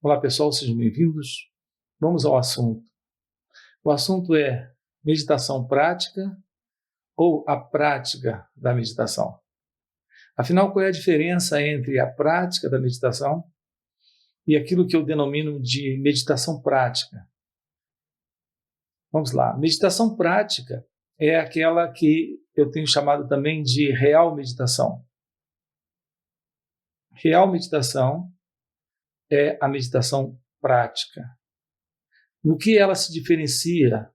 Olá pessoal, sejam bem-vindos. Vamos ao assunto. O assunto é meditação prática ou a prática da meditação. Afinal, qual é a diferença entre a prática da meditação e aquilo que eu denomino de meditação prática? Vamos lá. Meditação prática é aquela que eu tenho chamado também de real meditação. Real meditação é a meditação prática. No que ela se diferencia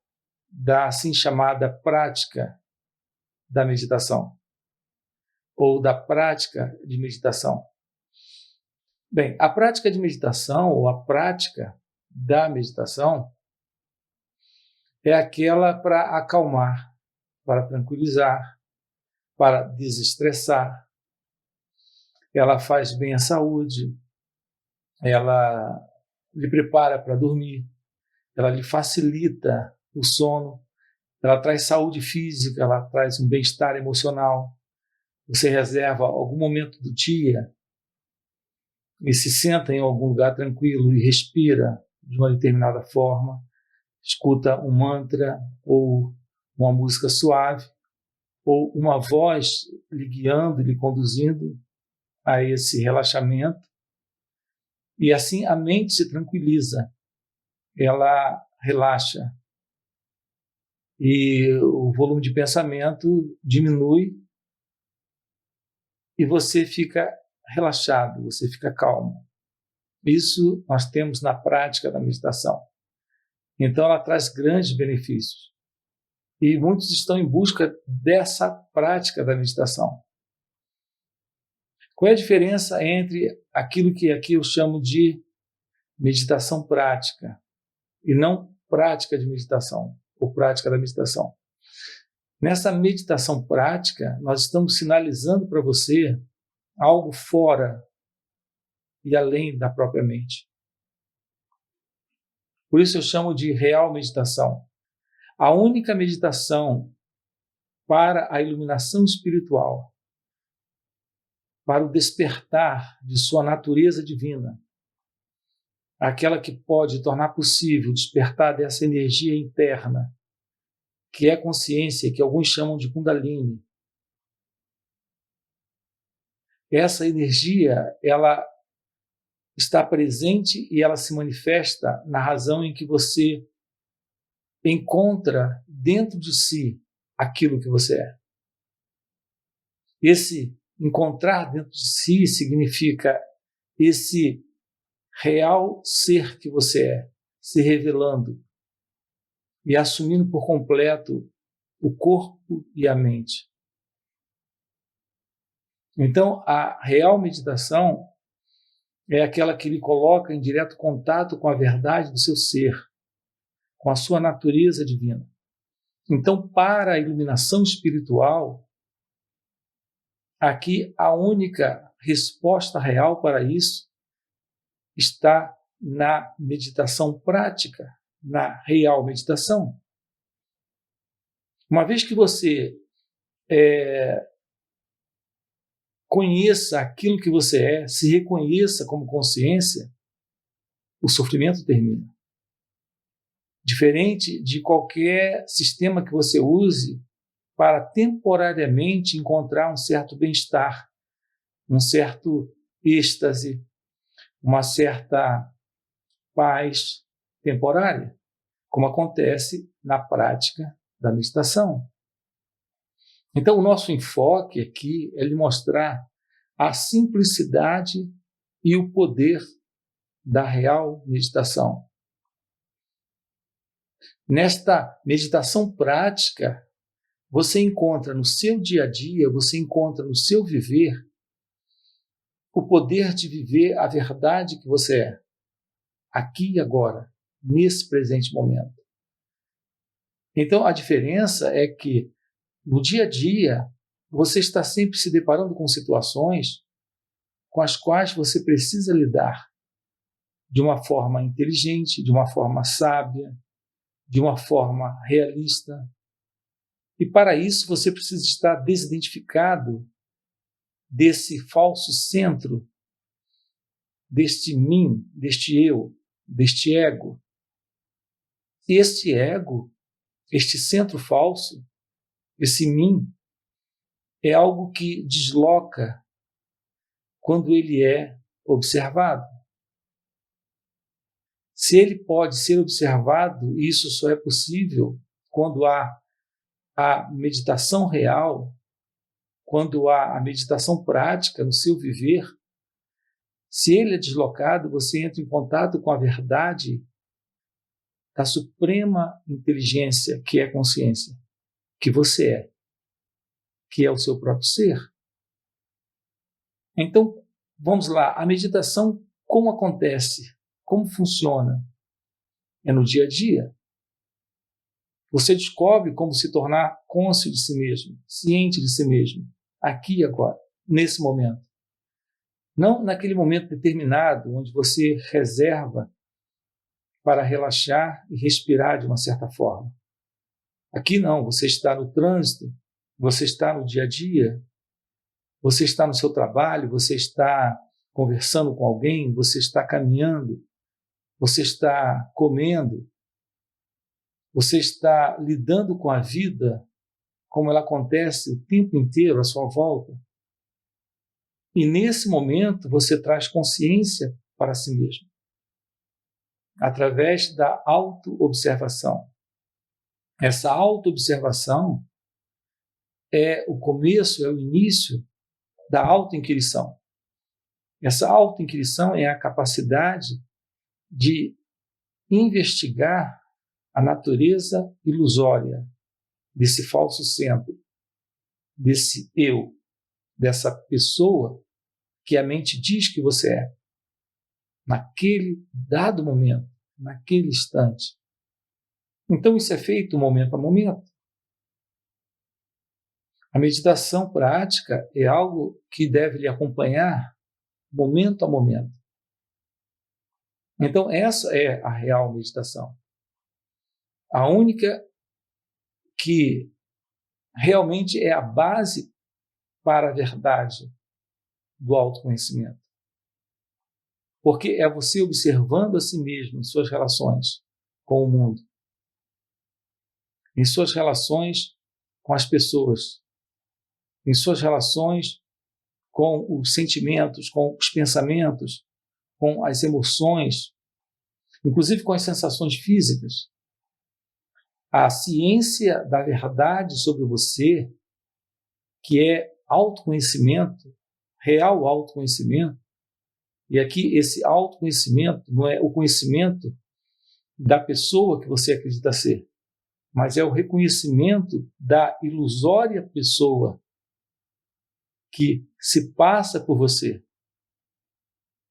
da assim chamada prática da meditação ou da prática de meditação? Bem, a prática de meditação ou a prática da meditação é aquela para acalmar, para tranquilizar, para desestressar. Ela faz bem à saúde, ela lhe prepara para dormir, ela lhe facilita o sono, ela traz saúde física, ela traz um bem-estar emocional. Você reserva algum momento do dia e se senta em algum lugar tranquilo e respira de uma determinada forma, escuta um mantra ou uma música suave ou uma voz lhe guiando, lhe conduzindo a esse relaxamento. E assim a mente se tranquiliza, ela relaxa e o volume de pensamento diminui e você fica relaxado, você fica calmo. Isso nós temos na prática da meditação. Então ela traz grandes benefícios. E muitos estão em busca dessa prática da meditação. Qual é a diferença entre aquilo que aqui eu chamo de meditação prática e não prática de meditação ou prática da meditação? Nessa meditação prática, nós estamos sinalizando para você algo fora e além da própria mente. Por isso eu chamo de real meditação. A única meditação para a iluminação espiritual, para o despertar de sua natureza divina, aquela que pode tornar possível o despertar dessa energia interna, que é consciência, que alguns chamam de Kundalini. Essa energia, ela está presente e ela se manifesta na razão em que você encontra dentro de si aquilo que você é. Esse encontrar dentro de si significa esse real ser que você é, se revelando e assumindo por completo o corpo e a mente. Então, a real meditação é aquela que lhe coloca em direto contato com a verdade do seu ser, com a sua natureza divina. Então, para a iluminação espiritual, aqui a única resposta real para isso está na meditação prática, na real meditação. Uma vez que você conheça aquilo que você é, se reconheça como consciência, o sofrimento termina. Diferente de qualquer sistema que você use para temporariamente encontrar um certo bem-estar, um certo êxtase, uma certa paz temporária, como acontece na prática da meditação. Então, o nosso enfoque aqui é lhe mostrar a simplicidade e o poder da real meditação. Nesta meditação prática, você encontra no seu dia a dia, você encontra no seu viver o poder de viver a verdade que você é, aqui e agora, nesse presente momento. Então, a diferença é que no dia a dia, você está sempre se deparando com situações com as quais você precisa lidar de uma forma inteligente, de uma forma sábia, de uma forma realista. E para isso você precisa estar desidentificado desse falso centro deste mim, deste eu, deste ego. E este ego, este centro falso, esse mim, é algo que desloca quando ele é observado. Se ele pode ser observado, isso só é possível quando há a meditação real, quando há a meditação prática no seu viver. Se ele é deslocado, você entra em contato com a verdade da suprema inteligência, que é a consciência, que você é, que é o seu próprio ser. Então, vamos lá, a meditação, como acontece? Como funciona? É no dia a dia. Você descobre como se tornar cônscio de si mesmo, ciente de si mesmo, aqui e agora, nesse momento. Não naquele momento determinado, onde você reserva para relaxar e respirar de uma certa forma. Aqui não, você está no trânsito, você está no dia a dia, você está no seu trabalho, você está conversando com alguém, você está caminhando, você está comendo, você está lidando com a vida como ela acontece o tempo inteiro à sua volta. E nesse momento você traz consciência para si mesmo, através da autoobservação. Essa autoobservação é o começo, é o início da autoinquirição. Essa autoinquirição é a capacidade de investigar a natureza ilusória desse falso centro, desse eu, dessa pessoa que a mente diz que você é, naquele dado momento, naquele instante. Então isso é feito momento a momento. A meditação prática é algo que deve lhe acompanhar momento a momento. Então essa é a real meditação. A única que realmente é a base para a verdade do autoconhecimento. Porque é você observando a si mesmo em suas relações com o mundo, em suas relações com as pessoas, em suas relações com os sentimentos, com os pensamentos, com as emoções, inclusive com as sensações físicas. A ciência da verdade sobre você, que é autoconhecimento, real autoconhecimento, e aqui esse autoconhecimento não é o conhecimento da pessoa que você acredita ser, mas é o reconhecimento da ilusória pessoa que se passa por você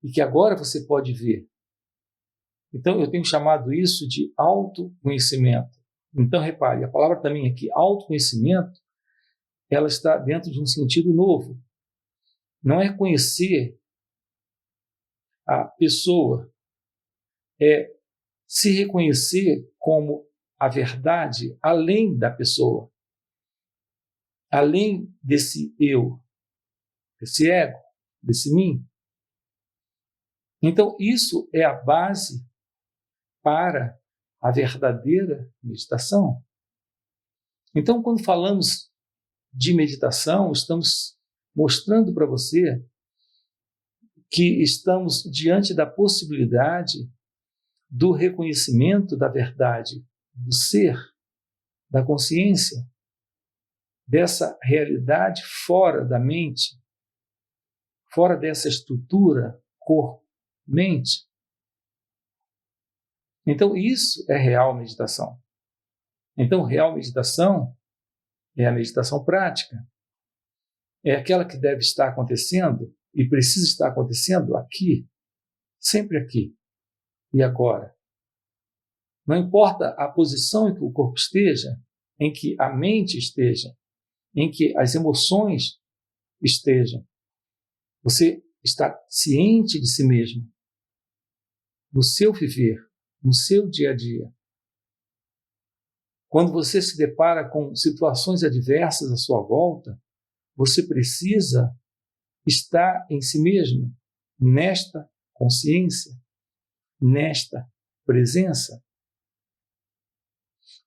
e que agora você pode ver. Então eu tenho chamado isso de autoconhecimento. Então repare, a palavra também aqui, autoconhecimento, ela está dentro de um sentido novo. Não é conhecer a pessoa, é se reconhecer como a verdade além da pessoa, além desse eu, desse ego, desse mim. Então, isso é a base para a verdadeira meditação. Então, quando falamos de meditação, estamos mostrando para você que estamos diante da possibilidade do reconhecimento da verdade, do ser, da consciência, dessa realidade fora da mente, fora dessa estrutura corpo-mente. Então, isso é real meditação. Então, real meditação é a meditação prática. É aquela que deve estar acontecendo e precisa estar acontecendo aqui, sempre aqui e agora. Não importa a posição em que o corpo esteja, em que a mente esteja, em que as emoções estejam. Você está ciente de si mesmo, no seu viver, no seu dia a dia. Quando você se depara com situações adversas à sua volta, você precisa estar em si mesmo, nesta consciência, nesta presença.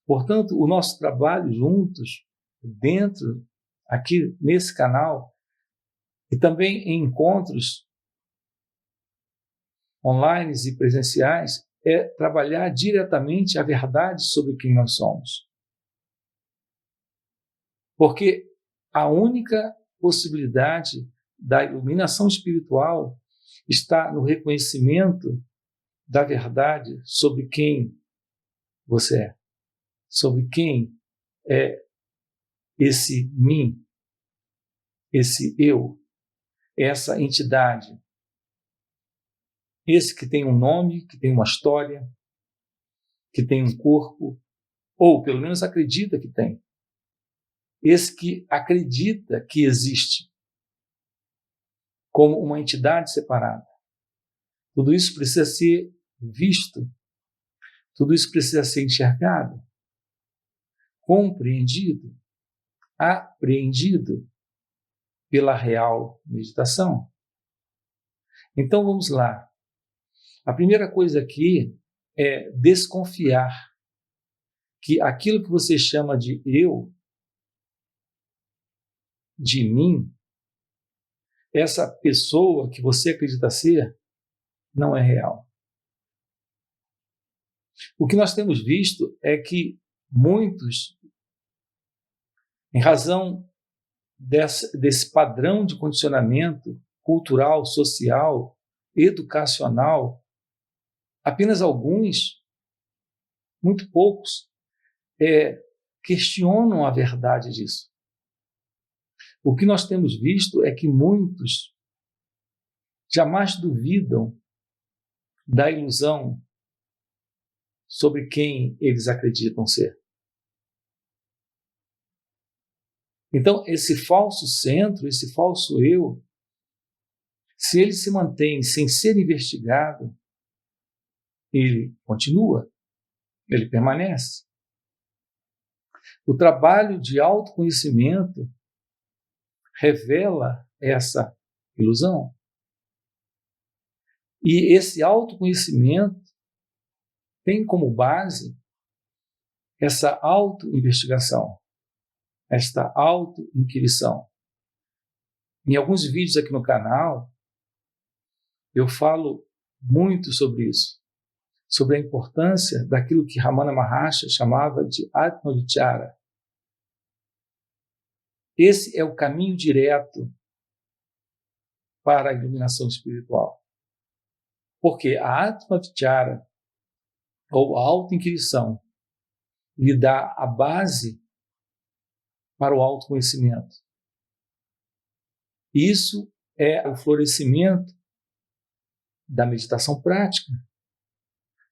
Portanto, o nosso trabalho juntos, dentro, aqui nesse canal, e também em encontros online e presenciais, é trabalhar diretamente a verdade sobre quem nós somos. Porque a única possibilidade da iluminação espiritual está no reconhecimento da verdade sobre quem você é, sobre quem é esse mim, esse eu, essa entidade, esse que tem um nome, que tem uma história, que tem um corpo, ou pelo menos acredita que tem. Esse que acredita que existe como uma entidade separada. Tudo isso precisa ser visto, tudo isso precisa ser enxergado, compreendido, apreendido pela real meditação. Então vamos lá. A primeira coisa aqui é desconfiar que aquilo que você chama de eu, de mim, essa pessoa que você acredita ser, não é real. O que nós temos visto é que muitos, em razão desse padrão de condicionamento cultural, social, educacional, apenas alguns, muito poucos, questionam a verdade disso. O que nós temos visto é que muitos jamais duvidam da ilusão sobre quem eles acreditam ser. Então, esse falso centro, esse falso eu, se ele se mantém sem ser investigado, ele continua, ele permanece. O trabalho de autoconhecimento revela essa ilusão. E esse autoconhecimento tem como base essa auto-investigação, esta auto-inquirição. Em alguns vídeos aqui no canal, eu falo muito sobre isso, sobre a importância daquilo que Ramana Maharshi chamava de Atma-Vichara. Esse é o caminho direto para a iluminação espiritual. Porque a Atma-Vichara, ou a auto-inquirição, lhe dá a base para o autoconhecimento. Isso é o florescimento da meditação prática,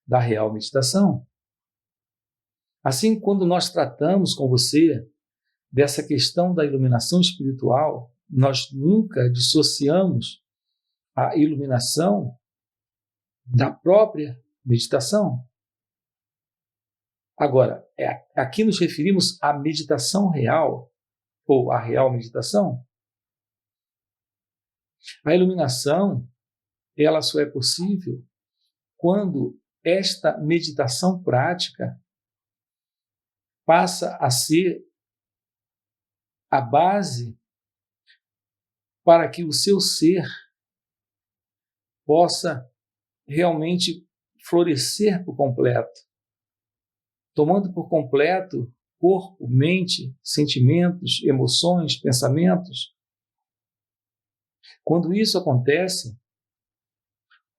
da real meditação. Assim, quando nós tratamos com você dessa questão da iluminação espiritual, nós nunca dissociamos a iluminação da própria meditação. Agora, aqui nos referimos à meditação real, ou à real meditação. A iluminação, ela só é possível quando esta meditação prática passa a ser a base para que o seu ser possa realmente florescer por completo, tomando por completo corpo, mente, sentimentos, emoções, pensamentos. Quando isso acontece,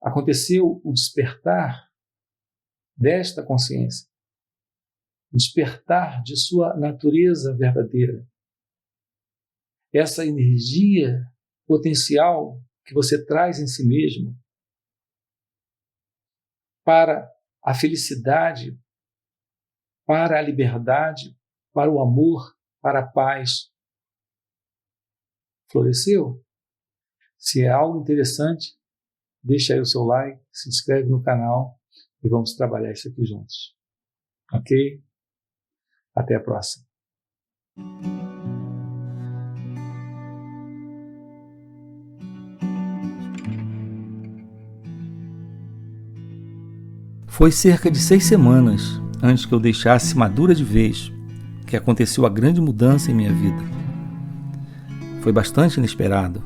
aconteceu o despertar desta consciência, o despertar de sua natureza verdadeira. Essa energia potencial que você traz em si mesmo para a felicidade, para a liberdade, para o amor, para a paz. Floresceu? Se é algo interessante, deixa aí o seu like, se inscreve no canal e vamos trabalhar isso aqui juntos. Ok? Até a próxima. Foi cerca de 6 semanas antes que eu deixasse madura de vez que aconteceu a grande mudança em minha vida. Foi bastante inesperado.